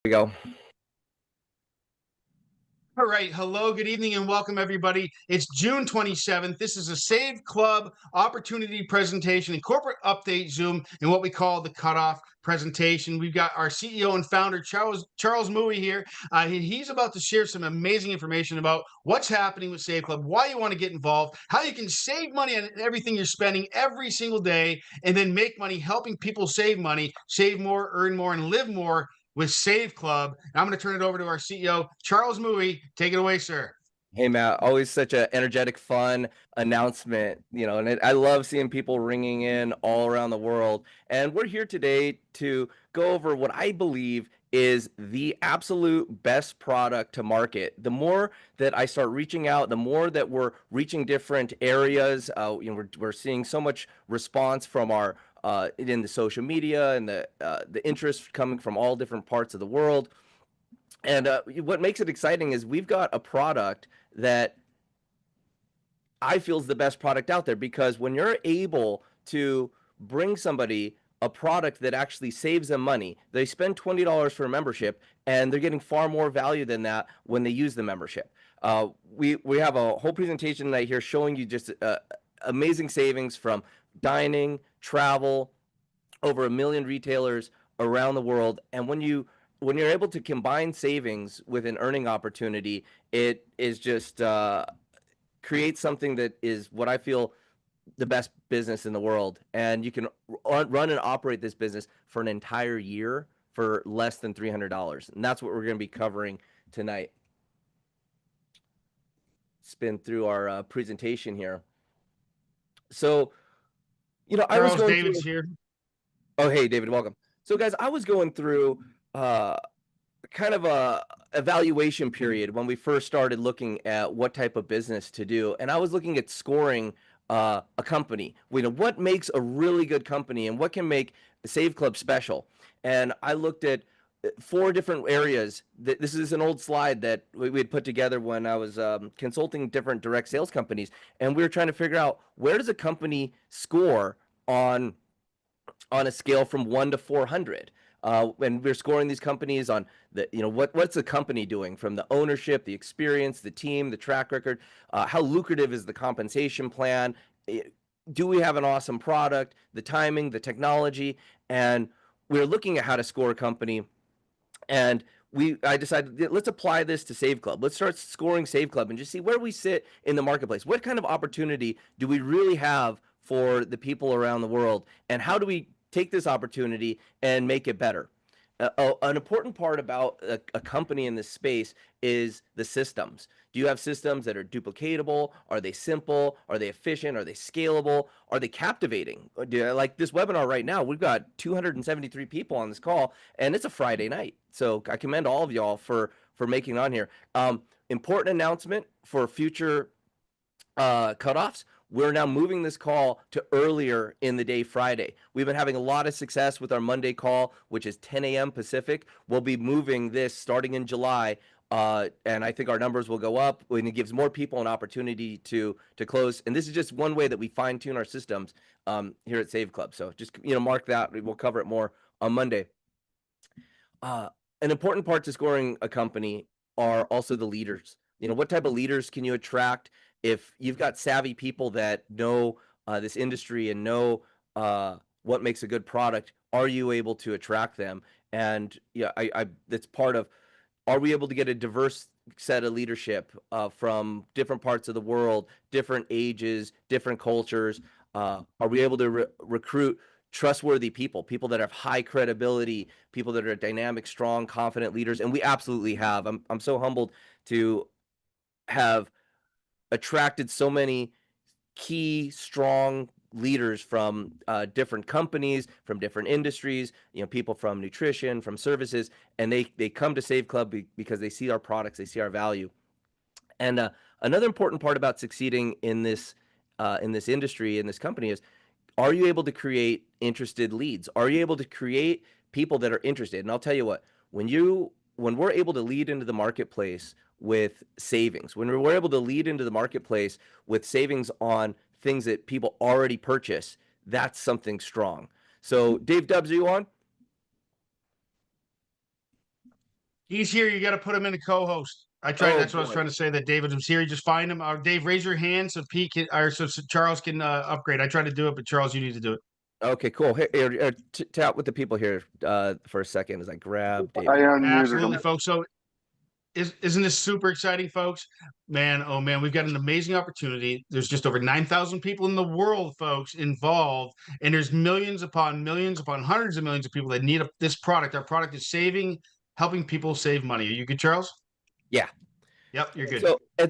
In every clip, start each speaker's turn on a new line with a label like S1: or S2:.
S1: We go.
S2: All right. Hello, good evening, and welcome, everybody. It's June 27th. This is a Save Club opportunity presentation and corporate update Zoom in what we call the cutoff presentation. We've got our CEO and founder, Charles Mooey, here. He's about to share some amazing information about what's happening with Save Club, why you want to get involved, how you can save money on everything you're spending every single day, and then make money helping people save money, save more, earn more, and live more with Save Club. And I'm going to turn it over to our CEO, Charles Mooey. Take it away, sir.
S1: Hey, Matt, always such an energetic, fun announcement, and I love seeing people ringing in all around the world. And we're here today to go over what I believe is the absolute best product to market. The more that I start reaching out, the more that we're reaching different areas. We're seeing so much response from our in the social media and the interest coming from all different parts of the world. And what makes it exciting is we've got a product that I feel is the best product out there, because when you're able to bring somebody a product that actually saves them money, they spend $20 for a membership and they're getting far more value than that when they use the membership. We have a whole presentation tonight here showing you just amazing savings from dining, travel, over 1 million retailers around the world. And when you're able to combine savings with an earning opportunity, it is just creates something that is what I feel the best business in the world. And you can run and operate this business for an entire year for less than $300. And that's what we're going to be covering tonight. Spin through our presentation here. So, I was
S2: Charles
S1: going
S2: David's
S1: through.
S2: here.
S1: Oh, hey, David, welcome. So, guys, I was going through kind of a evaluation period when we first started looking at what type of business to do, and I was looking at scoring a company. What makes a really good company and what can make Save Club special. And I looked at 4 different areas. This is an old slide that we had put together when I was consulting different direct sales companies, and we were trying to figure out, where does a company score on a scale from 1 to 400. And we're scoring these companies on what's the company doing, from the ownership, the experience, the team, the track record, how lucrative is the compensation plan, do we have an awesome product, the timing, the technology. And we're looking at how to score a company. And I decided, let's apply this to Save Club. Let's start scoring Save Club and just see where we sit in the marketplace. What kind of opportunity do we really have for the people around the world, and how do we take this opportunity and make it better? An important part about a company in this space is the systems. Do you have systems that are duplicatable? Are they simple? Are they efficient? Are they scalable? Are they captivating? Like this webinar right now, we've got 273 people on this call, and it's a Friday night. So I commend all of y'all for making it on here. Important announcement for future cutoffs. We're now moving this call to earlier in the day Friday. We've been having a lot of success with our Monday call, which is 10 a.m. Pacific. We'll be moving this starting in July, and I think our numbers will go up, and it gives more people an opportunity to close. And this is just one way that we fine-tune our systems here at Save Club. So just mark that. We'll cover it more on Monday. An important part to scoring a company are also the leaders. What type of leaders can you attract? If you've got savvy people that know this industry and know what makes a good product, are you able to attract them? And that's part of, are we able to get a diverse set of leadership from different parts of the world, different ages, different cultures? Are we able to recruit trustworthy people that have high credibility, people that are dynamic, strong, confident leaders? And we absolutely have. I'm so humbled to have attracted so many key, strong leaders from different companies, from different industries, people from nutrition, from services, and they come to Save Club because they see our products, they see our value. And another important part about succeeding in this industry, in this company, is, are you able to create interested leads? Are you able to create people that are interested? And I'll tell you what, when we're able to lead into the marketplace with savings, when we're able to lead into the marketplace with savings on things that people already purchase, that's something strong. So Dave Dubs, are you on?
S2: He's here. You got to put him in a co-host. I tried.
S1: Oh
S2: That's what I was
S1: boy.
S2: trying to say. That David was here. Just find him. Dave, raise your hand so Pete can, or so Charles can upgrade. I tried to do it, but Charles, you need to do it.
S1: Okay, cool. Here, chat with the people here for a second as I grab
S3: I
S1: David.
S3: unmuted
S2: Absolutely,
S3: him.
S2: folks. So isn't this super exciting, folks? Man, oh man, we've got an amazing opportunity. There's just over 9,000 people in the world, folks, involved, and there's millions upon hundreds of millions of people that need this product. Our product is helping people save money. Are you good, Charles?
S1: Yeah.
S2: Yep, you're good.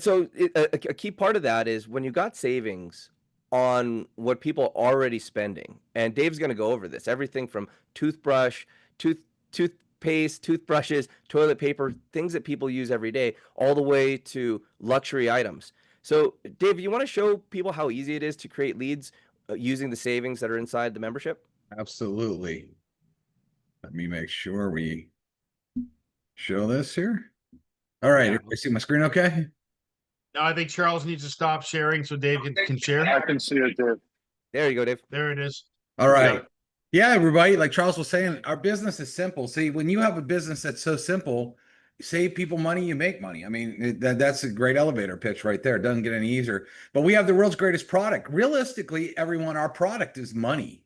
S1: So a key part of that is when you got savings on what people are already spending, and Dave's going to go over this, everything from toothbrush, toothpaste, toothbrushes, toilet paper, things that people use every day, all the way to luxury items. So, Dave, you want to show people how easy it is to create leads using the savings that are inside the membership?
S4: Absolutely. Let me make sure we show this here. All right,
S2: Yeah.
S4: everybody see my screen okay?
S2: Now I think Charles needs to stop sharing so Dave can share.
S3: I can see it, Dave.
S1: There you go, Dave.
S2: There it is.
S4: All
S2: You got
S4: right.
S2: it.
S4: Yeah, everybody, like Charles was saying, our business is simple. See, when you have a business that's so simple, you save people money, you make money. I mean, that's a great elevator pitch right there. It doesn't get any easier. But we have the world's greatest product. Realistically, everyone, our product is money.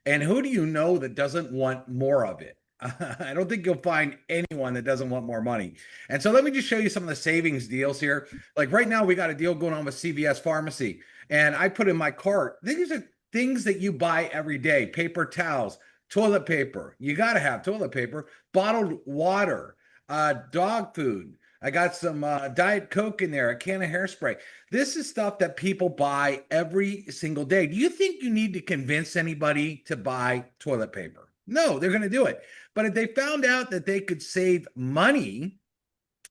S4: And who do you know that doesn't want more of it? I don't think you'll find anyone that doesn't want more money. And so let me just show you some of the savings deals here. Like right now, we got a deal going on with CVS Pharmacy. And I put in my cart, these are things that you buy every day: paper towels, toilet paper. You got to have toilet paper, bottled water, dog food. I got some Diet Coke in there, a can of hairspray. This is stuff that people buy every single day. Do you think you need to convince anybody to buy toilet paper? No, they're going to do it. But if they found out that they could save money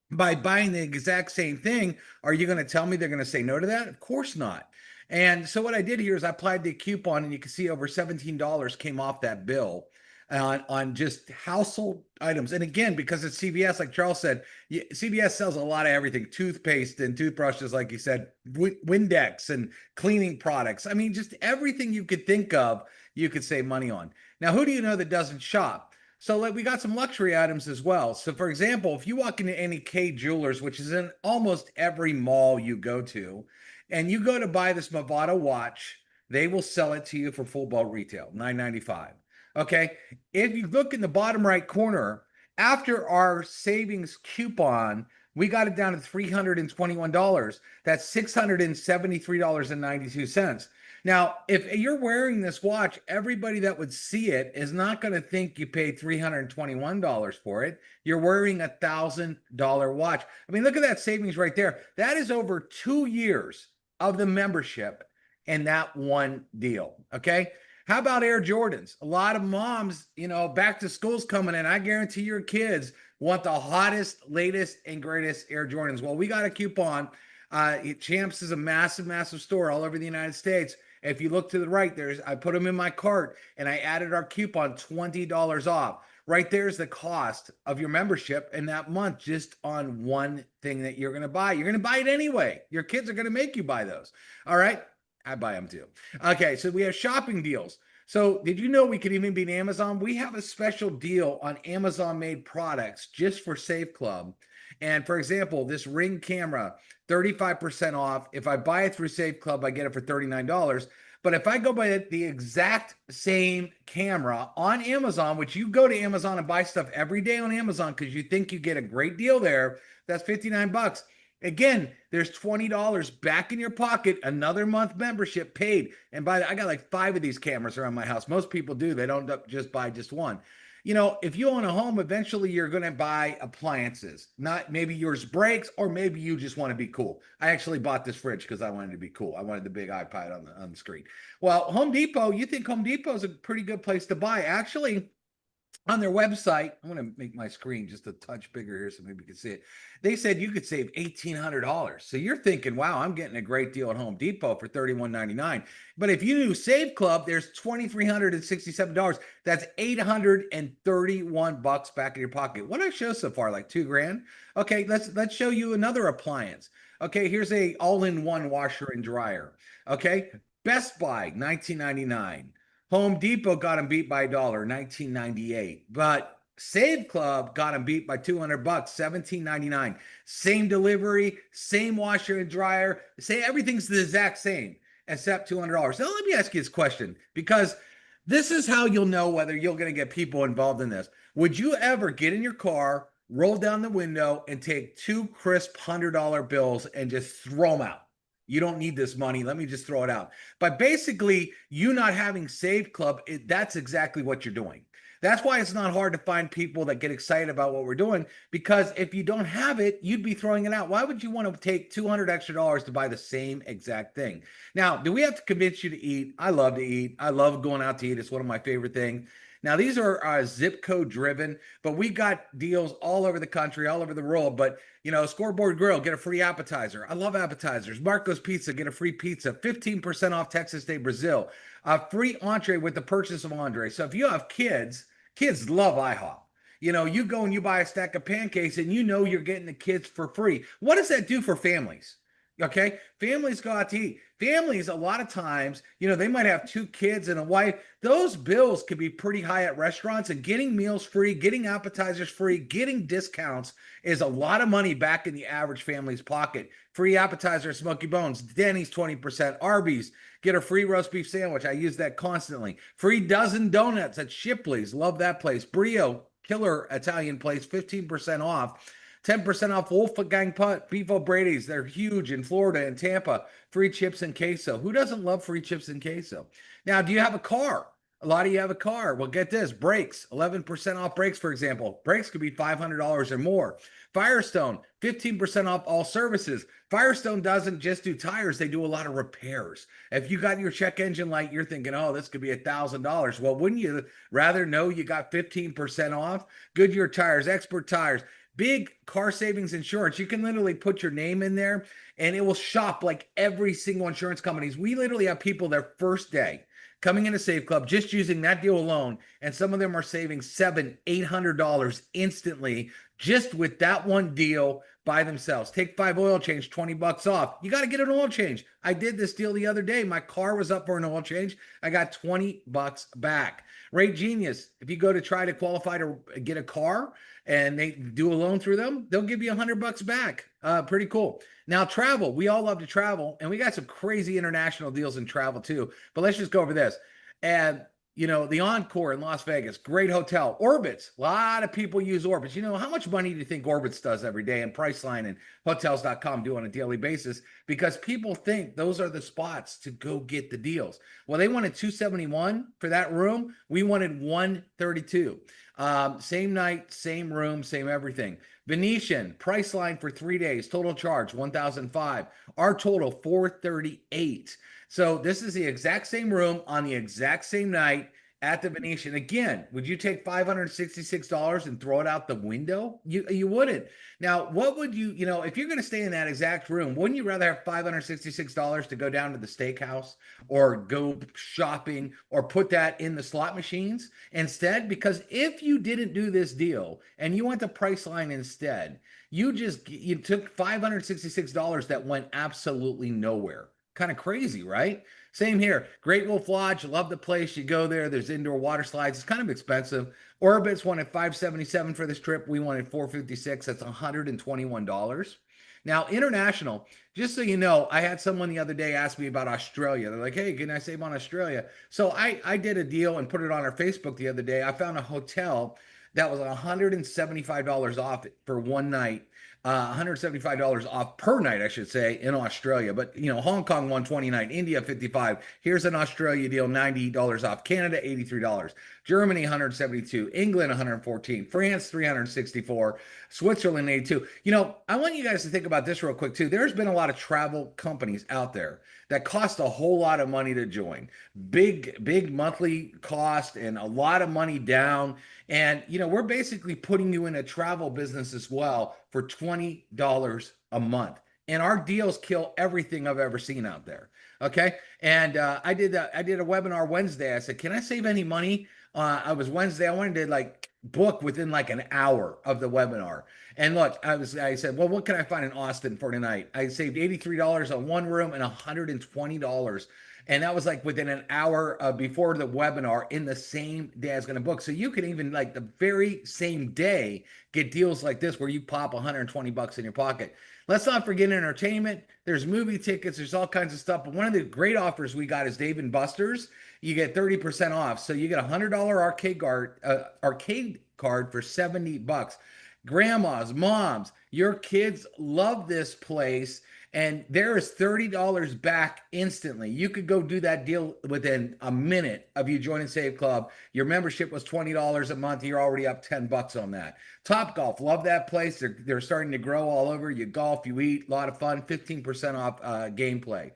S4: by buying the exact same thing, are you going to tell me they're going to say no to that? Of course not. And so what I did here is I applied the coupon, and you can see over $17 came off that bill on just household items. And again, because it's CVS, like Charles said, CVS sells a lot of everything: toothpaste and toothbrushes, like you said, Windex and cleaning products. I mean, just everything you could think of, you could save money on. Now, who do you know that doesn't shop? So like we got some luxury items as well. So for example, if you walk into any K Jewelers, which is in almost every mall you go to, and you go to buy this Movado watch, they will sell it to you for full ball retail, $9.95. Okay. If you look in the bottom right corner, after our savings coupon, we got it down to $321. That's $673.92. Now, if you're wearing this watch, everybody that would see it is not going to think you paid $321 for it. You're wearing $1,000 watch. I mean, look at that savings right there. That is over 2 years of the membership in that one deal. Okay. How about Air Jordans? A lot of moms, back to school's coming in. I guarantee your kids want the hottest, latest, and greatest Air Jordans. Well, we got a coupon. Champs is a massive, massive store all over the United States. If you look to the right, I put them in my cart and I added our coupon, $20 off. Right there's the cost of your membership in that month just on one thing that you're going to buy. You're going to buy it anyway. Your kids are going to make you buy those. All right. I buy them too. Okay, so we have shopping deals. So did you know we could even beat Amazon? We have a special deal on Amazon made products just for Save Club. And for example, this Ring camera, 35% off. If I buy it through Save Club, I get it for $39. But if I go buy the exact same camera on Amazon, which you go to Amazon and buy stuff every day on Amazon because you think you get a great deal there, that's $59. Again, there's $20 back in your pocket, another month membership paid. And I got like 5 of these cameras around my house. Most people do. They don't just buy just one. If you own a home, eventually you're going to buy appliances. Not maybe yours breaks, or maybe you just want to be cool. I actually bought this fridge because I wanted to be cool. I wanted the big iPad on the screen. Well, Home Depot, you think Home Depot is a pretty good place to buy. Actually, on their website, I'm going to make my screen just a touch bigger here so maybe you can see it. They said you could save $1,800. So you're thinking, wow, I'm getting a great deal at Home Depot for $31.99. But if you do Save Club, there's $2,367. That's $831 back in your pocket. What did I show so far? Like $2,000? Okay, let's show you another appliance. Okay, here's a all-in-one washer and dryer. Okay, Best Buy, $19.99. Home Depot got them beat by $1, $19.98. But Save Club got them beat by 200 bucks, 17.99. Same delivery, same washer and dryer. Say everything's the exact same except $200. Now let me ask you this question, because this is how you'll know whether you're going to get people involved in this. Would you ever get in your car, roll down the window, and take two crisp $100 bills and just throw them out? You don't need this money. Let me just throw it out. But basically, you not having Save Club, that's exactly what you're doing. That's why it's not hard to find people that get excited about what we're doing, because if you don't have it, you'd be throwing it out. Why would you want to take $200 extra to buy the same exact thing? Now, do we have to convince you to eat? I love to eat. I love going out to eat. It's one of my favorite things. Now, these are zip code driven, but we got deals all over the country, all over the world. But, Scoreboard Grill, get a free appetizer. I love appetizers. Marco's Pizza, get a free pizza. 15% off Texas Day Brazil. A free entree with the purchase of entree. So if you have kids love IHOP. You go and you buy a stack of pancakes and you're getting the kids for free. What does that do for families? Okay. Families go out to eat. Families, a lot of times, they might have two kids and a wife. Those bills could be pretty high at restaurants, and getting meals free, getting appetizers free, getting discounts is a lot of money back in the average family's pocket. Free appetizer, Smoky Bones, Denny's 20%, Arby's, get a free roast beef sandwich. I use that constantly. Free dozen donuts at Shipley's. Love that place. Brio, killer Italian place, 15% off. 10% off Wolfgang Beef O'Brady's. They're huge in Florida and Tampa. Free chips and queso. Who doesn't love free chips and queso? Now, do you have a car? A lot of you have a car. Well, get this. Brakes. 11% off brakes, for example. Brakes could be $500 or more. Firestone. 15% off all services. Firestone doesn't just do tires. They do a lot of repairs. If you got your check engine light, you're thinking, oh, this could be $1,000. Well, wouldn't you rather know you got 15% off? Goodyear tires, Expert tires. Big car savings insurance. You can literally put your name in there and it will shop like every single insurance companies. We literally have people their first day coming into Save Club just using that deal alone, and some of them are saving $700-800 instantly just with that one deal by themselves. Take 5 oil change, $20 off. You got to get an oil change. I did this deal the other day. My car was up for an oil change. I got $20 back. Rate Genius, if you go to try to qualify to get a car and they do a loan through them, they'll give you $100 back. Pretty cool. Now, travel. We all love to travel, and we got some crazy international deals in travel too. But let's just go over this. And the Encore in Las Vegas, great hotel. Orbitz, a lot of people use Orbitz. How much money do you think Orbitz does every day, and Priceline and Hotels.com do on a daily basis? Because people think those are the spots to go get the deals. Well, they wanted $271 for that room. We wanted $132. Same night, same room, same everything. Venetian, Priceline for 3 days, total charge $1,005. Our total $438. So this is the exact same room on the exact same night at the Venetian. Again, would you take $566 and throw it out the window? You wouldn't. Now, what would you, if you're going to stay in that exact room, wouldn't you rather have $566 to go down to the steakhouse or go shopping or put that in the slot machines instead? Because if you didn't do this deal and you went to Priceline instead, you took $566 that went absolutely nowhere. Kind of crazy, right? Same here. Great Wolf Lodge, love the place. You go there. There's indoor water slides. It's kind of expensive. Orbitz wanted $577 for this trip. We wanted $456. That's $121. Now, international, just so you know, I had someone the other day ask me about Australia. They're like, hey, can I save on Australia? So I did a deal and put it on our Facebook the other day. I found a hotel that was $175 off for one night. $175 off per night, I should say, in Australia. But, Hong Kong, $129, India, $55. Here's an Australia deal, $90 off. Canada, $83. Germany, $172. England, $114. France, $364. Switzerland, $82. I want you guys to think about this real quick, too. There's been a lot of travel companies out there that cost a whole lot of money to join. Big monthly cost and a lot of money down. And, we're basically putting you in a travel business as well for $20 a month. And our deals kill everything I've ever seen out there. Okay. And I did a webinar Wednesday. I said, can I save any money? I was Wednesday. I wanted to book within an hour of the webinar. And look, I said, well, what can I find in Austin for tonight? I saved $83 on one room and $120 And that was like within an hour before the webinar in the same day I was going to book. So you can even like the very same day get deals like this where you pop 120 bucks in your pocket. Let's not forget entertainment. There's movie tickets. There's all kinds of stuff. But one of the great offers we got is Dave and Buster's. You get 30% off. So you get a $100 arcade card for 70 bucks. Grandmas, moms, your kids love this place, and there is $30 back instantly. You could go do that deal within a minute of you joining Save Club. Your membership was $20 a month. You're already up 10 bucks on that. Top Golf, love that place. They're starting to grow all over. You golf, you eat, a lot of fun, 15% off gameplay.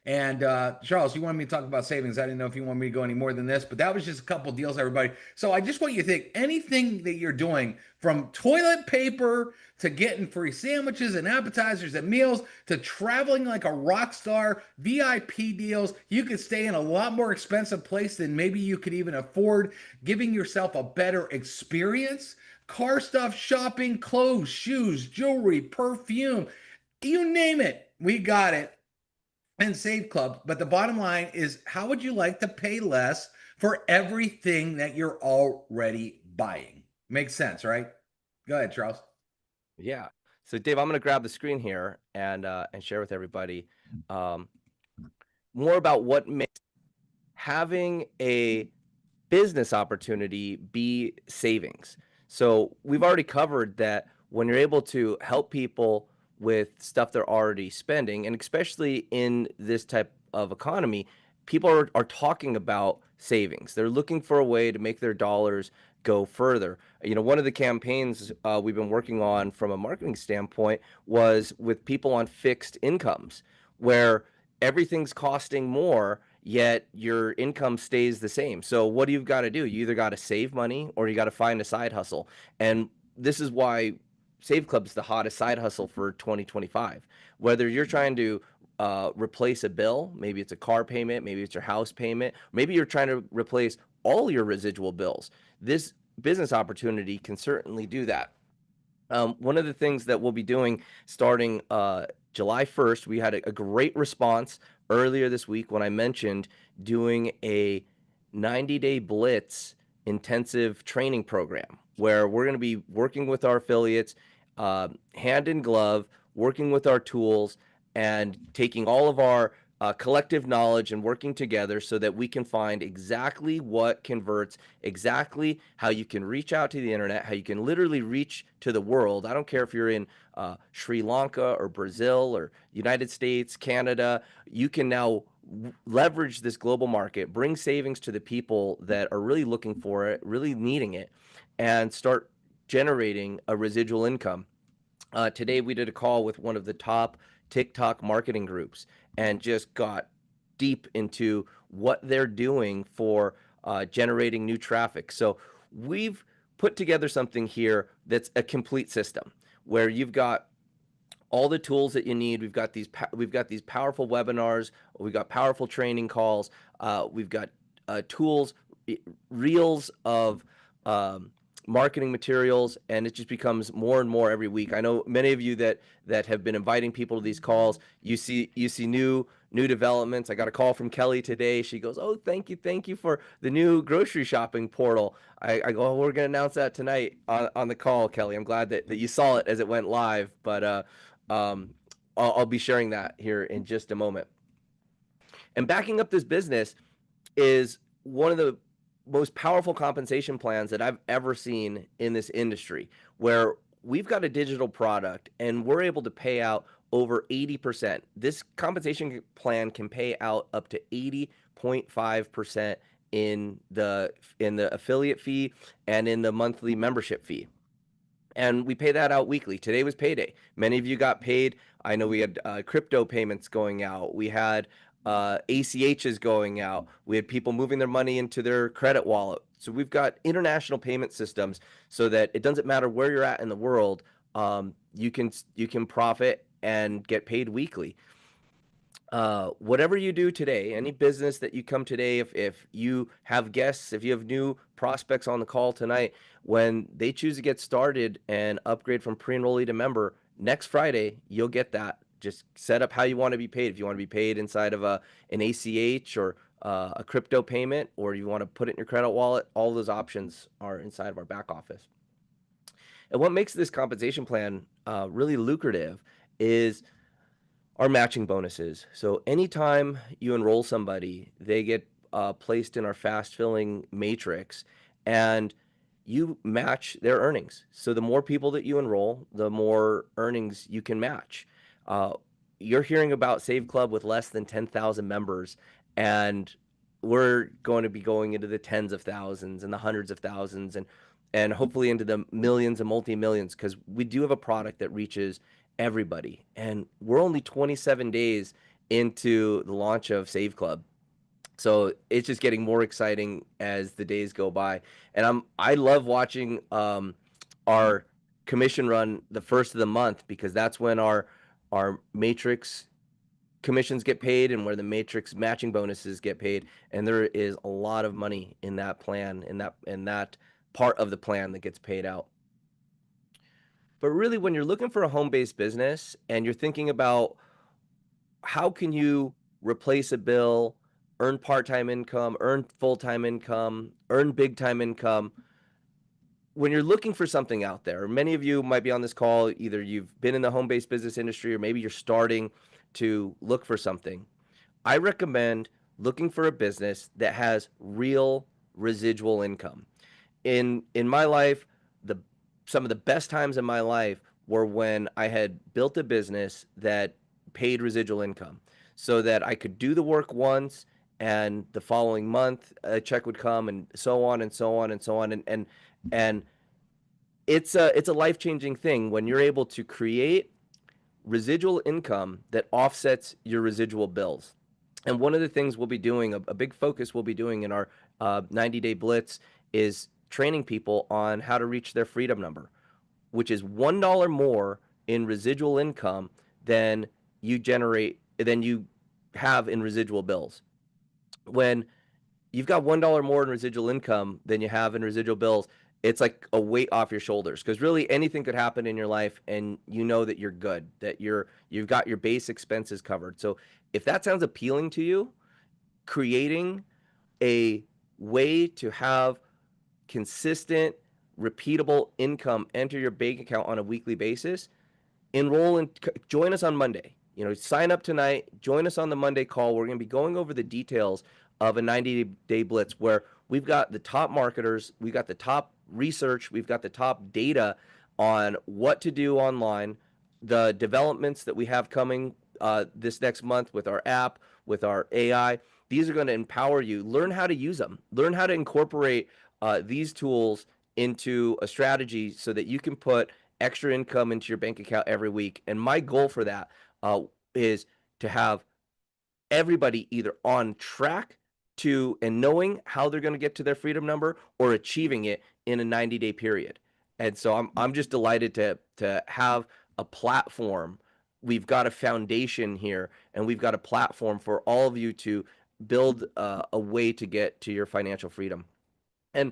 S4: And Charles, you wanted me to talk about savings. I didn't know if you want me to go any more than this, but that was just a couple deals, everybody. So I just want you to think anything that you're doing, from toilet paper to getting free sandwiches and appetizers and meals to traveling like a rock star, VIP deals. You could stay in a lot more expensive place than maybe you could even afford, giving yourself a better experience. Car stuff, shopping, clothes, shoes, jewelry, perfume, you name it, we got it and Save Club. But the bottom line is, how would you like to pay less for everything that you're already buying? Makes sense, right? Go ahead, Charles.
S1: Yeah. So Dave, I'm going to grab the screen here and share with everybody more about what makes having a business opportunity be savings. So we've already covered that when you're able to help people with stuff they're already spending, and especially in this type of economy, people are talking about savings. They're looking for a way to make their dollars go further. You know, one of the campaigns we've been working on from a marketing standpoint was with people on fixed incomes, where everything's costing more, yet your income stays the same. So what do you've got to do? You either got to save money or you got to find a side hustle. And this is why Save Club's the hottest side hustle for 2025. Whether you're trying to replace a bill, maybe it's a car payment, maybe it's your house payment, maybe you're trying to replace all your residual bills. This business opportunity can certainly do that. One of the things that we'll be doing starting July 1st, we had a great response earlier this week when I mentioned doing a 90-day blitz intensive training program where we're going to be working with our affiliates hand in glove, working with our tools and taking all of our collective knowledge and working together so that we can find exactly what converts, exactly how you can reach out to the internet, how you can literally reach to the world. I don't care if you're in Sri Lanka or Brazil or United States, Canada, you can now leverage this global market, bring savings to the people that are really looking for it, really needing it, and start generating a residual income. Today we did a call with one of the top TikTok marketing groups and just got deep into what they're doing for generating new traffic. So we've put together something here that's a complete system where you've got all the tools that you need. We've got these powerful webinars. We've got powerful training calls. We've got tools, reels of marketing materials, and it just becomes more and more every week. I know many of you that have been inviting people to these calls. You see new developments. I got a call from Kelly today. She goes, "Oh, thank you for the new grocery shopping portal." I go, "Oh, we're gonna announce that tonight on the call, Kelly. I'm glad that you saw it as it went live, but I'll be sharing that here in just a moment." And backing up this business is one of the most powerful compensation plans that I've ever seen in this industry, where we've got a digital product and we're able to pay out over 80%. This compensation plan can pay out up to 80.5% in the affiliate fee and in the monthly membership fee. And we pay that out weekly. Today was payday. Many of you got paid. I know we had crypto payments going out. We had ACHs going out. We had people moving their money into their credit wallet. So we've got international payment systems so that it doesn't matter where you're at in the world. You can profit and get paid weekly. Whatever you do today, any business that you come today, if you have guests, if you have new prospects on the call tonight, when they choose to get started and upgrade from pre-enrollee to member, next Friday, you'll get that just set up how you want to be paid. If you want to be paid inside of an ACH or a crypto payment, or you want to put it in your credit wallet, all those options are inside of our back office. And what makes this compensation plan really lucrative is our matching bonuses. So anytime you enroll somebody, they get placed in our fast filling matrix, and you match their earnings. So the more people that you enroll, the more earnings you can match. Uh, you're hearing about Save Club with less than 10,000 members, and we're going to be going into the tens of thousands and the hundreds of thousands, and hopefully into the millions and multi-millions, because we do have a product that reaches everybody. And we're only 27 days into the launch of Save Club. So it's just getting more exciting as the days go by. And I love watching our commission run the first of the month, because that's when our matrix commissions get paid and where the matrix matching bonuses get paid. And there is a lot of money in that plan, in that part of the plan that gets paid out. But really, when you're looking for a home-based business and you're thinking about how can you replace a bill, earn part-time income, earn full-time income, earn big-time income, when you're looking for something out there, many of you might be on this call, either you've been in the home-based business industry or maybe you're starting to look for something. I recommend looking for a business that has real residual income. In my life, the some of the best times in my life were when I had built a business that paid residual income, so that I could do the work once and the following month a check would come, and so on and so on and so on. And it's a life-changing thing when you're able to create residual income that offsets your residual bills. And one of the things we'll be doing, a big focus we'll be doing in our 90-day blitz, is training people on how to reach their freedom number, which is $1 more in residual income than you have in residual bills. When you've got $1 more in residual income than you have in residual bills, it's like a weight off your shoulders, because really anything could happen in your life and you know that you're good, that you've got your base expenses covered. So if that sounds appealing to you, creating a way to have consistent, repeatable income enter your bank account on a weekly basis, enroll and join us on Monday. Sign up tonight, join us on the Monday call. We're going to be going over the details of a 90-day blitz, where we've got the top marketers, we've got the top research, we've got the top data on what to do online, the developments that we have coming this next month with our app, with our AI. These are going to empower you. Learn how to use them. Learn how to incorporate these tools into a strategy so that you can put extra income into your bank account every week. And my goal for that is to have everybody either on track to and knowing how they're going to get to their freedom number, or achieving it in a 90-day period. And so I'm just delighted to have a platform. We've got a foundation here, and we've got a platform for all of you to build a way to get to your financial freedom. And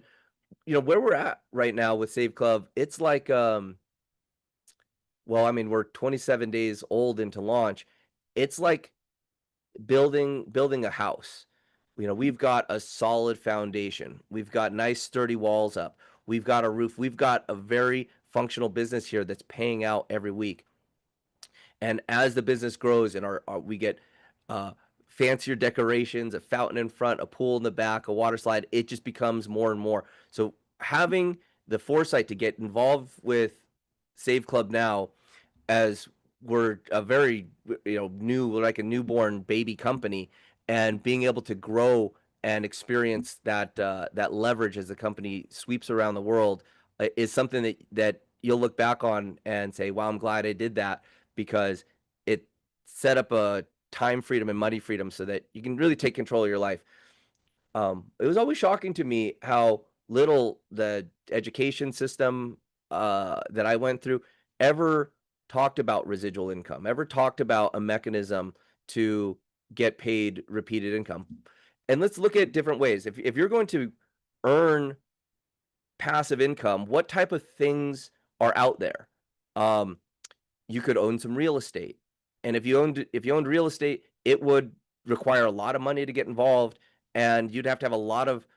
S1: where we're at right now with Save Club, it's like we're 27 days old into launch. It's like building a house. We've got a solid foundation. We've got nice sturdy walls up. We've got a roof. We've got a very functional business here that's paying out every week. And as the business grows and we get fancier decorations, a fountain in front, a pool in the back, a water slide, it just becomes more and more. So having the foresight to get involved with Save Club now, as we're a very new, like a newborn baby company, and being able to grow and experience that leverage as the company sweeps around the world, is something that you'll look back on and say, wow, I'm glad I did that, because it set up a time freedom and money freedom so that you can really take control of your life. It was always shocking to me how little the education system that I went through ever talked about residual income, ever talked about a mechanism to get paid repeated income. And let's look at different ways. If you're going to earn passive income, what type of things are out there? You could own some real estate. And if you owned real estate, it would require a lot of money to get involved, and you'd have to have a lot of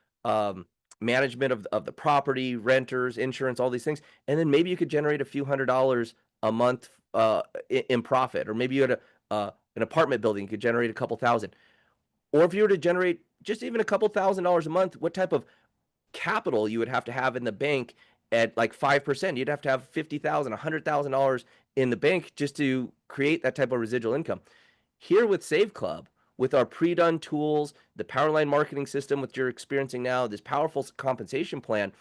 S1: management of the property, renters, insurance, all these things. And then maybe you could generate a few $100s a month in profit, or maybe you had an apartment building, you could generate a couple thousand. Or if you were to generate just even a couple $1,000s a month, what type of capital you would have to have in the bank at like 5%? You'd have to have 50,000, $100,000 in the bank just to create that type of residual income. Here with Save Club, with our pre-done tools, the Powerline marketing system, which you're experiencing now, this powerful compensation plan,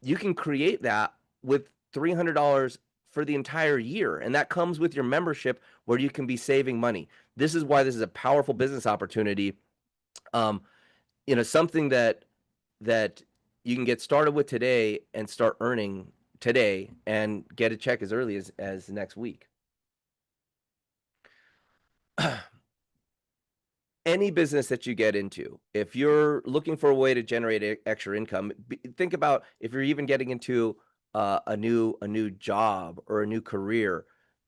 S1: you can create that with $300 for the entire year. And that comes with your membership where you can be saving money. This is why this is a powerful business opportunity. Something that you can get started with today and start earning today and get a check as early as next week. Any business that you get into, if you're looking for a way to generate extra income, think about if you're even getting into a new job or a new career,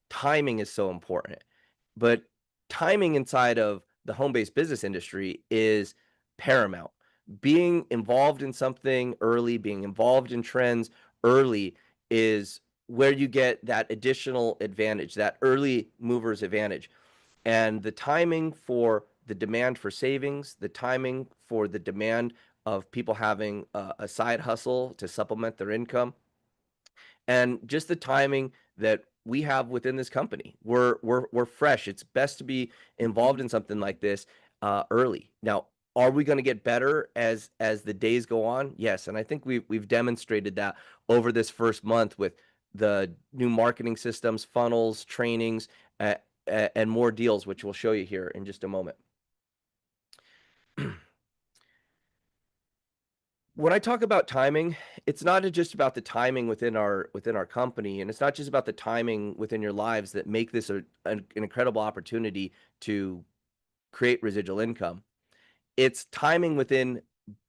S1: timing is so important. But timing inside of the home-based business industry is paramount. Being involved in something early, being involved in trends early is where you get that additional advantage, that early mover's advantage. And the timing for the demand for savings, the timing for the demand of people having a side hustle to supplement their income, and just the timing that we have within this company. We're fresh. It's best to be involved in something like this early. Now, are we going to get better as the days go on? Yes, and I think we've demonstrated that over this first month with the new marketing systems, funnels, trainings, and more deals, which we'll show you here in just a moment. When I talk about timing, it's not just about the timing within our company, and it's not just about the timing within your lives that make this an incredible opportunity to create residual income. It's timing within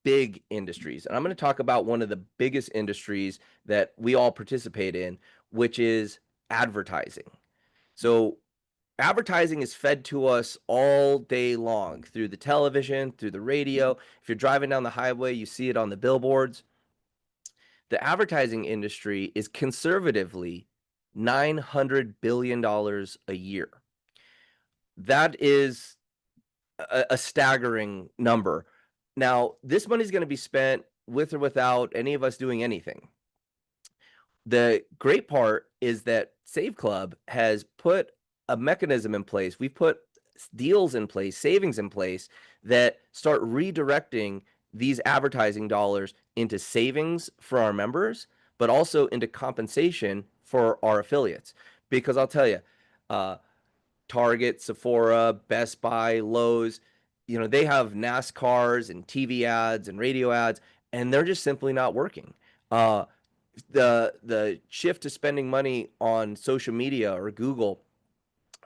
S1: big industries. And I'm going to talk about one of the biggest industries that we all participate in, which is advertising. So advertising is fed to us all day long through the television, through the radio. If you're driving down the highway, you see it on the billboards. The advertising industry is conservatively $900 billion a year. That is a staggering number. Now, this money is going to be spent with or without any of us doing anything. The great part is that Save Club has put a mechanism in place. We've put deals in place, savings in place that start redirecting these advertising dollars into savings for our members, but also into compensation for our affiliates. Because I'll tell you, Target, Sephora, Best Buy, Lowe's, they have NASCARs and TV ads and radio ads, and they're just simply not working. The shift to spending money on social media or Google,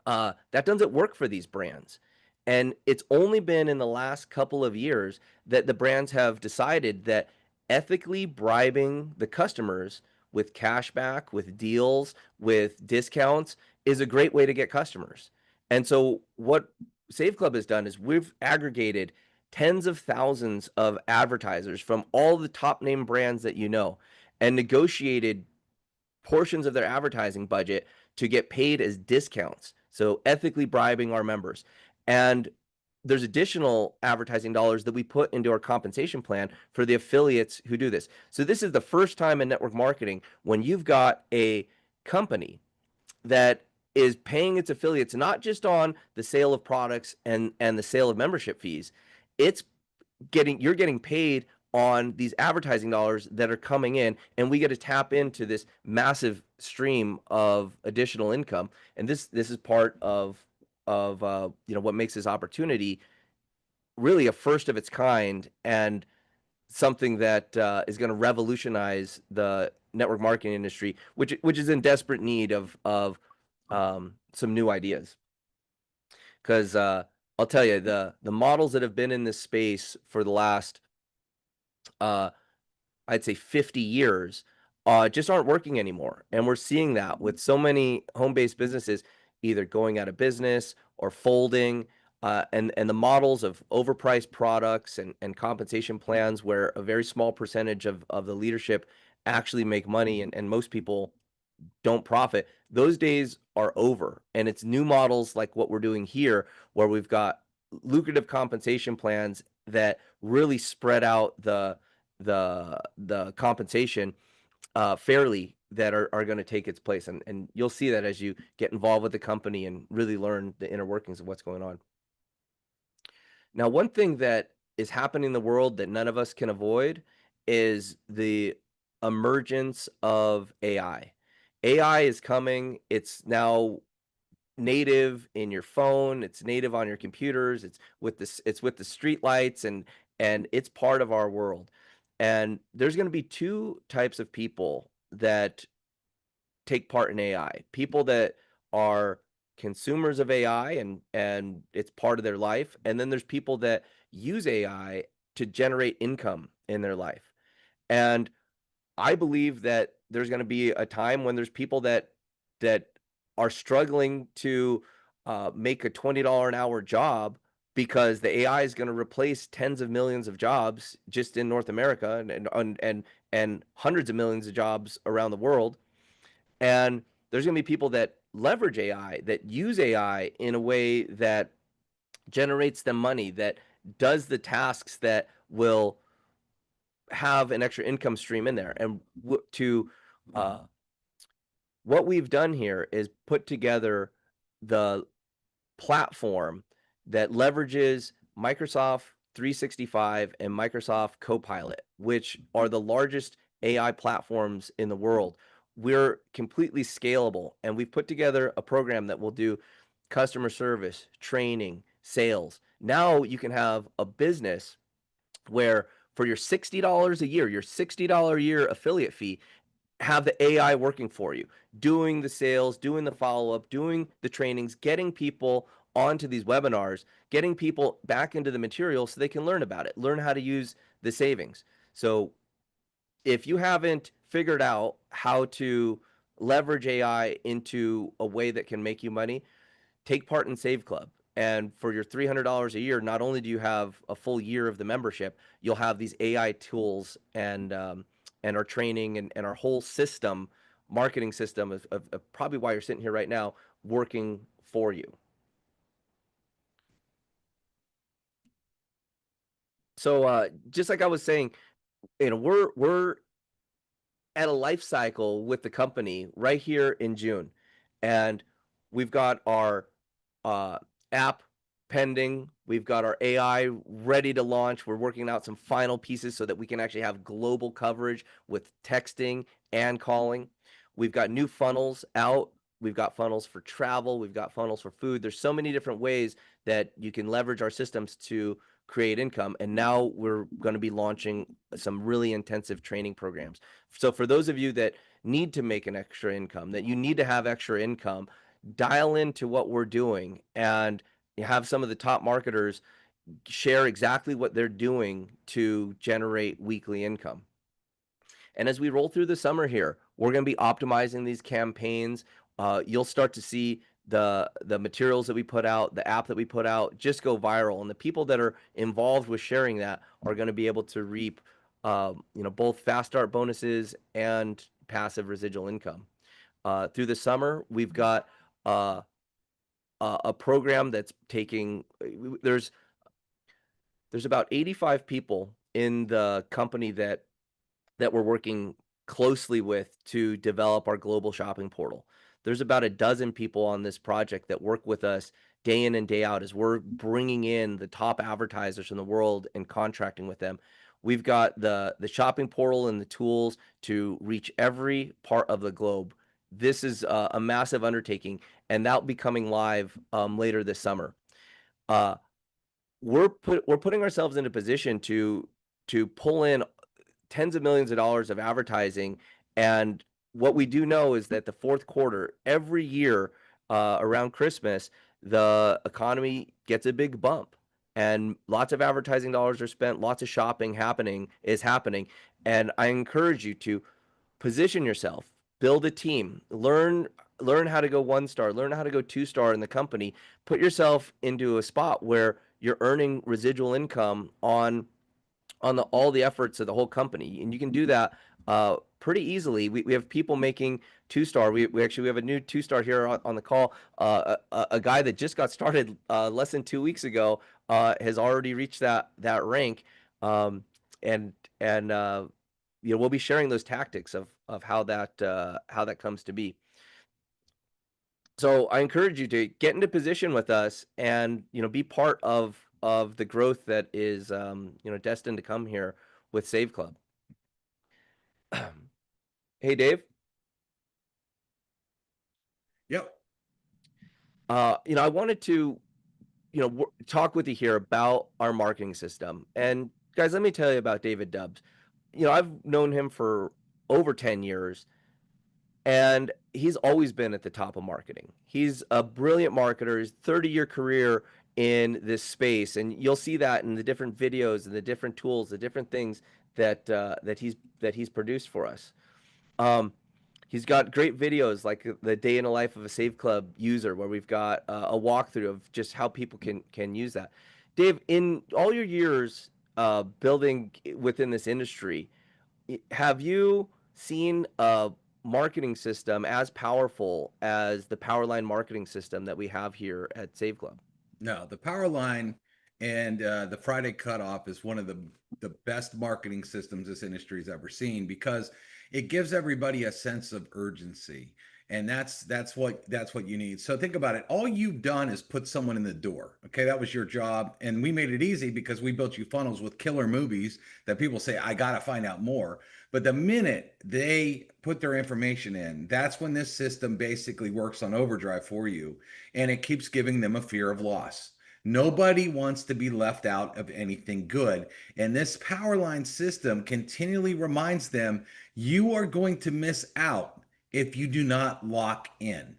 S1: that doesn't work for these brands. And it's only been in the last couple of years that the brands have decided that ethically bribing the customers with cashback, with deals, with discounts is a great way to get customers. And so what Save Club has done is we've aggregated tens of thousands of advertisers from all the top name brands that and negotiated portions of their advertising budget to get paid as discounts. So ethically bribing our members. And there's additional advertising dollars that we put into our compensation plan for the affiliates who do this. So this is the first time in network marketing when you've got a company that is paying its affiliates not just on the sale of products and the sale of membership fees. You're getting paid on these advertising dollars that are coming in, and we get to tap into this massive stream of additional income. And this is part of what makes this opportunity really a first of its kind, and something that is going to revolutionize the network marketing industry, which is in desperate need of some new ideas. Because I'll tell you, the models that have been in this space for the last I'd say 50 years just aren't working anymore. And we're seeing that with so many home-based businesses either going out of business or folding, and the models of overpriced products and compensation plans where a very small percentage of the leadership actually make money and most people don't profit, those days are over. And it's new models like what we're doing here, where we've got lucrative compensation plans that really spread out the compensation fairly, that are going to take its place. And you'll see that as you get involved with the company and really learn the inner workings of what's going on. Now, one thing that is happening in the world that none of us can avoid is the emergence of AI. AI is coming. It's now native in your phone. It's native on your computers. It's with the street lights, and it's part of our world. And there's going to be two types of people that take part in AI. People that are consumers of AI and it's part of their life, and then there's people that use AI to generate income in their life. And I believe that there's going to be a time when there's people that are struggling to make a $20 an hour job because the AI is going to replace tens of millions of jobs just in North America and hundreds of millions of jobs around the world. And there's going to be people that leverage AI, that use AI in a way that generates them money, that does the tasks that will have an extra income stream in there. And uh, what we've done here is put together the platform that leverages Microsoft 365 and Microsoft Copilot, which are the largest AI platforms in the world. We're completely scalable, and we've put together a program that will do customer service, training, sales. Now you can have a business where for your $60 a year, your $60 a year affiliate fee, have the AI working for you, doing the sales, doing the follow-up, doing the trainings, getting people onto these webinars, getting people back into the material so they can learn about it, learn how to use the savings. So if you haven't figured out how to leverage AI into a way that can make you money, take part in Save Club. And for your $300 a year, not only do you have a full year of the membership, you'll have these AI tools and our training and our whole system, marketing system of probably why you're sitting here right now, working for you. So just like I was saying, we're at a life cycle with the company right here in June, and we've got our uh, app pending. We've got our AI ready to launch. We're working out some final pieces so that we can actually have global coverage with texting and calling. We've got new funnels out. We've got funnels for travel. We've got funnels for food. There's so many different ways that you can leverage our systems to create income. And now we're going to be launching some really intensive training programs. So for those of you that need to make an extra income, that you need to have extra income, dial into what we're doing and have some of the top marketers share exactly what they're doing to generate weekly income. And as we roll through the summer here, we're going to be optimizing these campaigns. You'll start to see the materials that we put out, the app that we put out, just go viral. And the people that are involved with sharing that are going to be able to reap, both fast start bonuses and passive residual income. Through the summer, we've got a program that's taking. There's about 85 people in the company that we're working closely with to develop our global shopping portal. There's about a dozen people on this project that work with us day in and day out as we're bringing in the top advertisers in the world and contracting with them. We've got the shopping portal and the tools to reach every part of the globe. This is a massive undertaking, and that'll be coming live later this summer. Uh, we're putting ourselves in a position to pull in tens of millions of dollars of advertising. And what we do know is that the fourth quarter, every year around Christmas, the economy gets a big bump. And lots of advertising dollars are spent, lots of shopping is happening. And I encourage you to position yourself, build a team, learn learn how to go 1 star, learn how to go 2 star in the company, put yourself into a spot where you're earning residual income on all the efforts of the whole company, and you can do that pretty easily. We have people making 2 star. We actually we have a new 2 star here on the call. A guy that just got started less than 2 weeks ago has already reached that rank, um, and we'll be sharing those tactics of how that comes to be. So I encourage you to get into position with us and be part of the growth that is destined to come here with Save Club. Hey Dave.
S4: Yep.
S1: I wanted to talk with you here about our marketing system. And guys, let me tell you about David Dubbs. I've known him for over 10 years. And he's always been at the top of marketing. He's a brilliant marketer. His 30-year career in this space, and you'll see that in the different videos and the different tools, the different things that he's produced for us. Um, he's got great videos like the day in the life of a Save Club user, where we've got a walkthrough of just how people can use that. Dave, in all your years building within this industry, have you seen a marketing system as powerful as the Powerline marketing system that we have here at Save Club?
S4: No, the power line and the Friday cutoff is one of the best marketing systems this industry's ever seen, because it gives everybody a sense of urgency. And that's what you need. So think about it. All you've done is put someone in the door. Okay, that was your job. And we made it easy because we built you funnels with killer movies that people say, I gotta find out more. But the minute they put their information in, that's when this system basically works on overdrive for you, and it keeps giving them a fear of loss. Nobody wants to be left out of anything good. And this power line system continually reminds them, you are going to miss out if you do not lock in.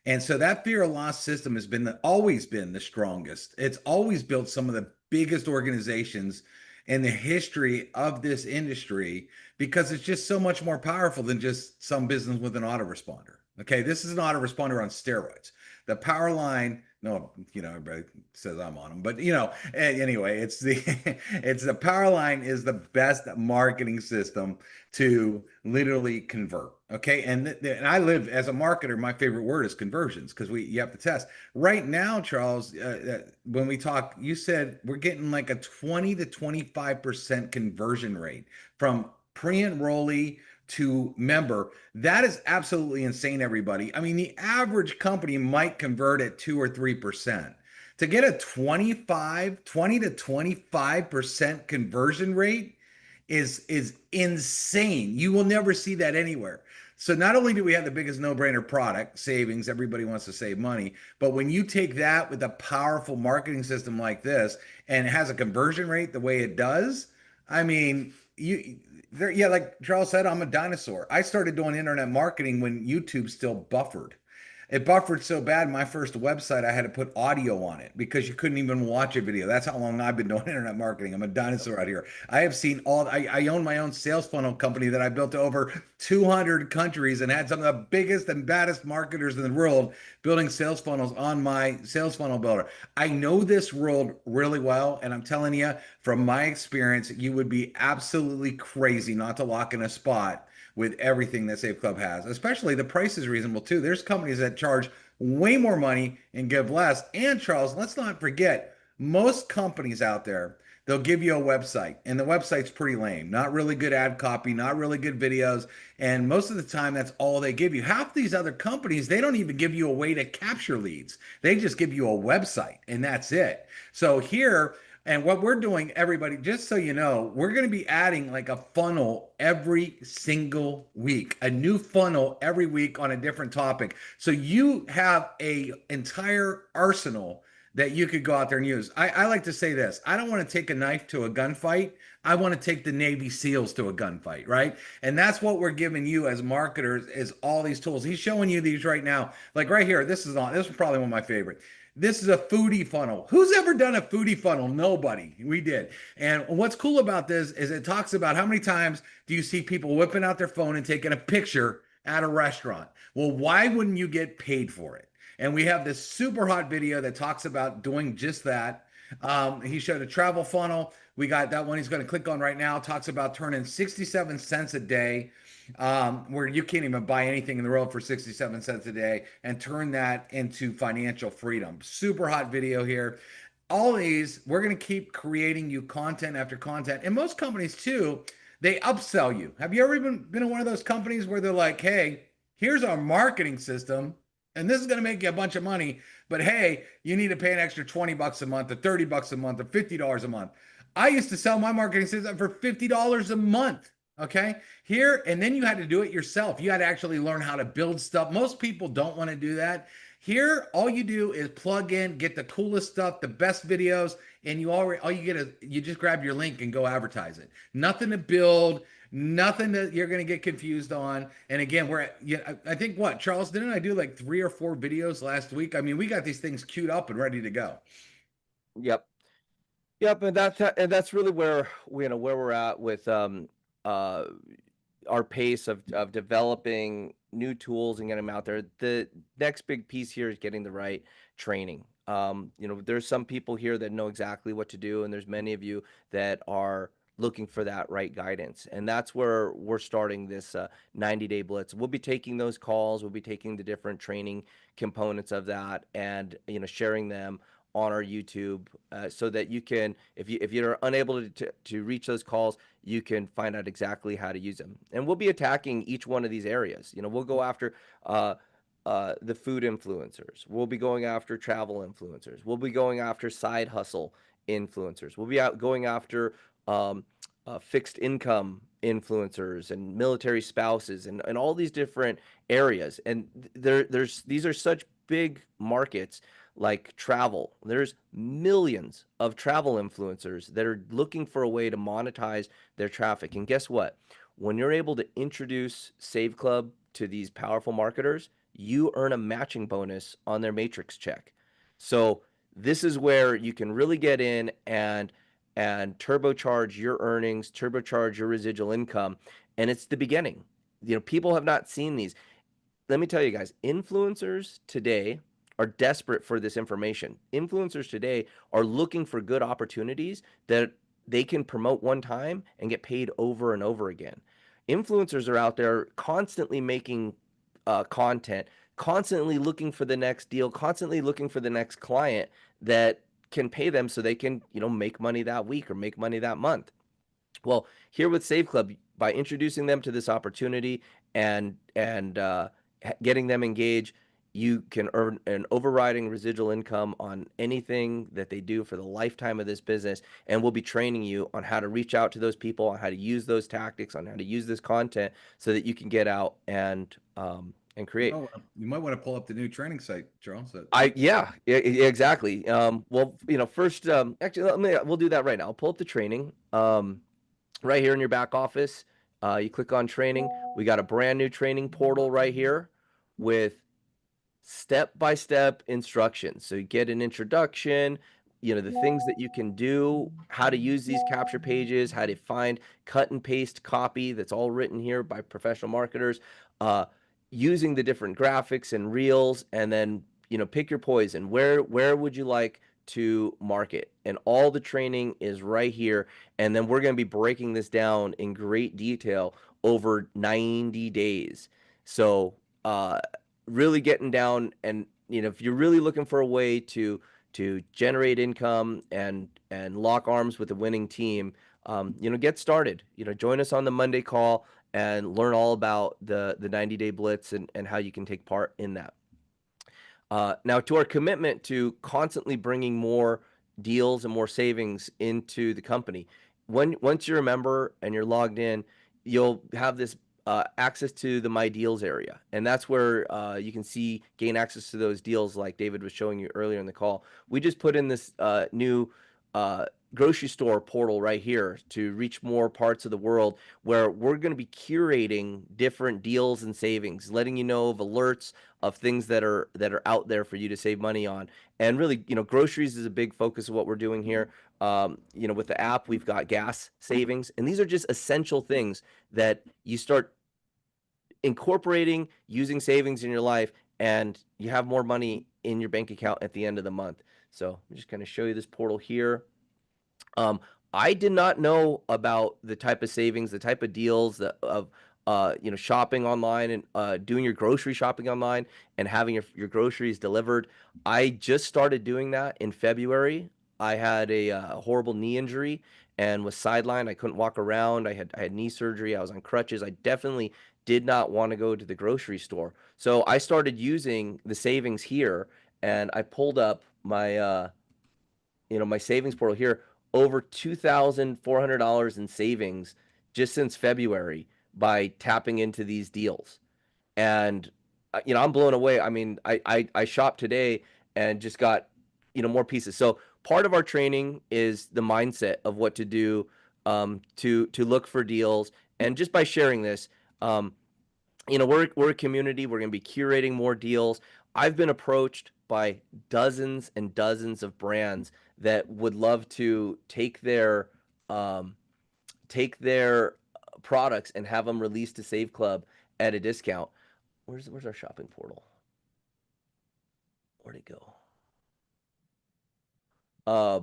S4: And so that fear of loss system has always been the strongest. It's always built some of the biggest organizations in the history of this industry, because it's just so much more powerful than just some business with an autoresponder. Okay, this is an autoresponder on steroids. The power line, no, everybody says I'm on them, but anyway, it's the power line is the best marketing system to literally convert. Okay, and I live as a marketer. My favorite word is conversions, because you have to test. Right now, Charles, when we talk, you said we're getting like a 20 to 25% conversion rate from pre-enrollee to member. That is absolutely insane, everybody. I mean, the average company might convert at 2 or 3%. To get a 20 to 25% conversion rate is insane. You will never see that anywhere. So not only do we have the biggest no-brainer product, savings, everybody wants to save money, but when you take that with a powerful marketing system like this and it has a conversion rate the way it does, I mean, like Charles said, I'm a dinosaur. I started doing internet marketing when YouTube still buffered. It buffered so bad, my first website, I had to put audio on it because you couldn't even watch a video. That's how long I've been doing internet marketing. I'm a dinosaur out here. I have seen I own my own sales funnel company that I built to over 200 countries and had some of the biggest and baddest marketers in the world building sales funnels on my sales funnel builder. I know this world really well. And I'm telling you, from my experience, you would be absolutely crazy not to lock in a spot with everything that Save Club has. Especially the price is reasonable too. There's companies that charge way more money and give less. And Charles, let's not forget, most companies out there, they'll give you a website, and the website's pretty lame. Not really good ad copy, not really good videos. And most of the time, that's all they give you. Half these other companies, they don't even give you a way to capture leads. They just give you a website, and that's it. So here, and what we're doing, everybody, just so you know, we're going to be adding like a funnel every single week, a new funnel every week on a different topic. So you have a entire arsenal that you could go out there and use. I like to say this. I don't want to take a knife to a gunfight. I want to take the Navy SEALs to a gunfight, right? And that's what we're giving you as marketers, is all these tools. He's showing you these right now. Like right here, this is probably one of my favorite. This is a foodie funnel. Who's ever done a foodie funnel? Nobody. We did. And what's cool about this is it talks about how many times do you see people whipping out their phone and taking a picture at a restaurant. Well, why wouldn't you get paid for it? And we have this super hot video that talks about doing just that. He showed a travel funnel. We got that one he's going to click on right now. Talks about turning 67 cents a day, where you can't even buy anything in the world for 67 cents a day, and turn that into financial freedom. Super hot video here. All these, we're going to keep creating you content after content. And most companies, too, they upsell you. Have you ever been in one of those companies where they're like, hey, here's our marketing system, and this is going to make you a bunch of money, but hey, you need to pay an extra 20 bucks a month or 30 bucks a month or $50 a month. I used to sell my marketing system for $50 a month. Okay. Here, and then you had to do it yourself. You had to actually learn how to build stuff. Most people don't want to do that. Here, all you do is plug in, get the coolest stuff, the best videos, and all you get is you just grab your link and go advertise it. Nothing to build, nothing that you're going to get confused on. And again, I think what, Charles, didn't I do like 3 or 4 videos last week? I mean, we got these things queued up and ready to go.
S1: Yep. Yep, and that's really where where we're at with uh our pace of developing new tools and getting them out there. The next big piece here is getting the right training. There's some people here that know exactly what to do, and there's many of you that are looking for that right guidance. And that's where we're starting this 90-day blitz. We'll be taking those calls, we'll be taking the different training components of that and sharing them on our YouTube, so that you can, if you're unable to reach those calls, you can find out exactly how to use them. And we'll be attacking each one of these areas. We'll go after the food influencers. We'll be going after travel influencers. We'll be going after side hustle influencers. We'll be going after fixed income influencers and military spouses and all these different areas. And these are such big markets. Like travel, there's millions of travel influencers that are looking for a way to monetize their traffic. And guess what? When you're able to introduce Save Club to these powerful marketers, you earn a matching bonus on their matrix check. So this is where you can really get in and turbocharge your earnings, turbocharge your residual income. And it's the beginning. People have not seen these. Let me tell you guys, influencers today are desperate for this information. Influencers today are looking for good opportunities that they can promote one time and get paid over and over again. Influencers are out there constantly making content, constantly looking for the next deal, constantly looking for the next client that can pay them so they can, make money that week or make money that month. Well, here with Save Club, by introducing them to this opportunity and getting them engaged, you can earn an overriding residual income on anything that they do for the lifetime of this business. And we'll be training you on how to reach out to those people, on how to use those tactics, on how to use this content so that you can get out and create.
S4: You might want to pull up the new training site, Charles.
S1: Yeah, exactly. Well, first, actually, we'll do that right now. I'll pull up the training right here in your back office. You click on training. We got a brand new training portal right here with step-by-step instructions. So you get an introduction, the things that you can do, how to use these capture pages, how to find cut and paste copy that's all written here by professional marketers, using the different graphics and reels, and then, pick your poison. Where would you like to market? And all the training is right here. And then we're going to be breaking this down in great detail over 90 days. So, really getting down, and if you're really looking for a way to generate income and lock arms with a winning team, get started. Join us on the Monday call and learn all about the 90-day blitz and how you can take part in that. Now, to our commitment to constantly bringing more deals and more savings into the company, once you're a member and you're logged in, you'll have this access to the My Deals area. And that's where you can gain access to those deals like David was showing you earlier in the call. We just put in this new grocery store portal right here to reach more parts of the world, where we're going to be curating different deals and savings, letting you know of alerts of things that are out there for you to save money on. And really, groceries is a big focus of what we're doing here. With the app, we've got gas savings, and these are just essential things that you start incorporating using savings in your life, and you have more money in your bank account at the end of the month. So I'm just going to show you this portal here. Um, I did not know about the type of savings, the type of deals that of shopping online and doing your grocery shopping online and having your groceries delivered. I just started doing that in February. I had a horrible knee injury and was sidelined. I couldn't walk around. I had knee surgery. I was on crutches. I definitely did not want to go to the grocery store. So I started using the savings here, and I pulled up my my savings portal here, over $2,400 in savings just since February by tapping into these deals. And I'm blown away. I mean, I shopped today and just got more pieces. So part of our training is the mindset of what to do, to look for deals. And just by sharing this, um, we're a community. We're going to be curating more deals. I've been approached by dozens and dozens of brands that would love to um, take their products and have them released to Save Club at a discount. Where's our shopping portal? Where'd it go? Uh,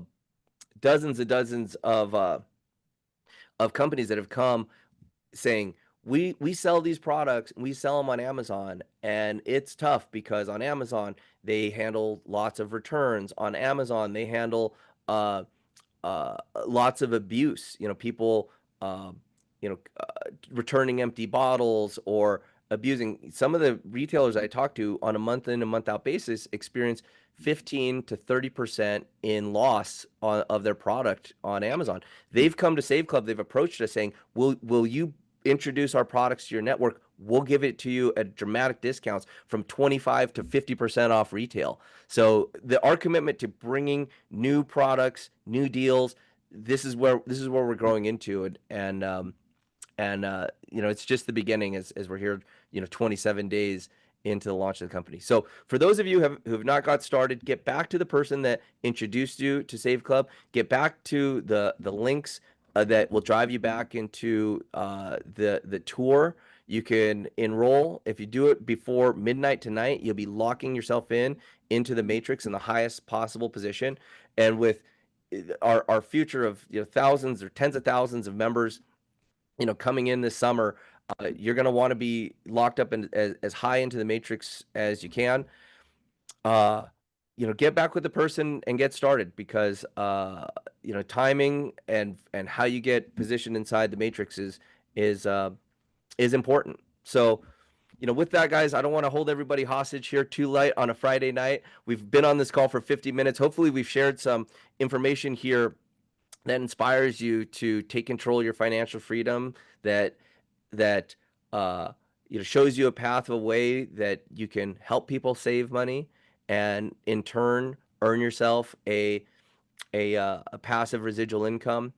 S1: Dozens and dozens of companies that have come saying, we sell these products, we sell them on Amazon, and it's tough because on Amazon they handle lots of returns. On Amazon they handle uh, lots of abuse. People, um, returning empty bottles or abusing. Some of the retailers I talk to on a month in and month out basis experience 15 to 30% in loss of their product on Amazon. They've come to Save Club. They've approached us saying, will you introduce our products to your network? We'll give it to you at dramatic discounts from 25 to 50% off retail. So our commitment to bringing new products, new deals, this is where we're growing into it. And it's just the beginning as we're here, 27 days into the launch of the company. So for those of you who have not got started, get back to the person that introduced you to Save Club. Get back to the links that will drive you back into the tour. You can enroll. If you do it before midnight tonight, you'll be locking yourself into the matrix in the highest possible position. And with our future of thousands or tens of thousands of members coming in this summer, you're going to want to be locked up in as high into the matrix as you can. Get back with the person and get started, because timing and how you get positioned inside the matrix is important. So, with that, guys, I don't want to hold everybody hostage here too late on a Friday night. We've been on this call for 50 minutes. Hopefully, we've shared some information here that inspires you to take control of your financial freedom, that shows you a path of a way that you can help people save money and in turn earn yourself a passive residual income.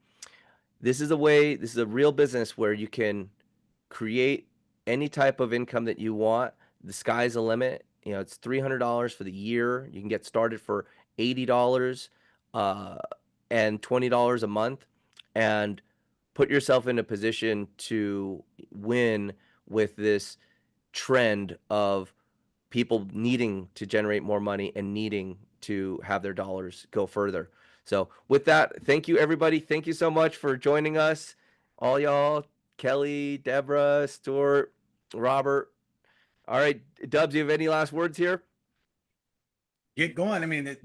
S1: This is a real business where you can create any type of income that you want. The sky's the limit. It's $300 for the year. You can get started for $80 and $20 a month, and put yourself in a position to win with this trend of people needing to generate more money and needing to have their dollars go further. So with that, thank you, everybody. Thank you so much for joining us, all y'all. Kelly, Deborah, Stuart, Robert. All right, Dubs, do you have any last words here?
S4: Get going. I mean,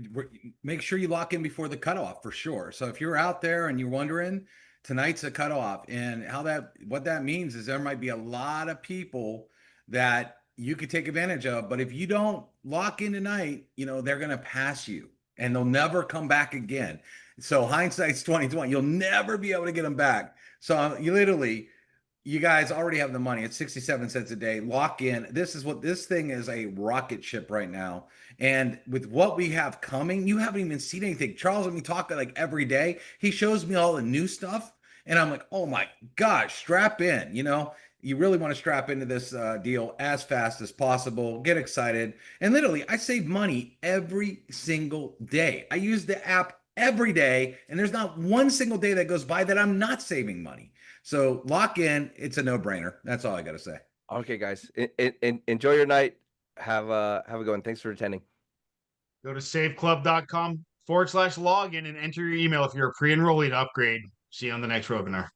S4: make sure you lock in before the cutoff for sure. So if you're out there and you're wondering, tonight's a cutoff, and what that means is there might be a lot of people that you could take advantage of. But if you don't lock in tonight, they're going to pass you and they'll never come back again. So hindsight's 2020. You'll never be able to get them back. So you guys already have the money. It's 67 cents a day. Lock in. This thing is, a rocket ship right now. And with what we have coming, you haven't even seen anything. Charles and me talk like every day. He shows me all the new stuff. And I'm like, oh my gosh, strap in. You really want to strap into this deal as fast as possible. Get excited. And literally, I save money every single day. I use the app every day. And there's not one single day that goes by that I'm not saving money. So lock in. It's a no-brainer. That's all I got to say.
S1: Okay, guys, enjoy your night. Have a good one. Thanks for attending.
S2: Go to saveclub.com/login and enter your email if you're a pre-enrollee to upgrade. See you on the next webinar.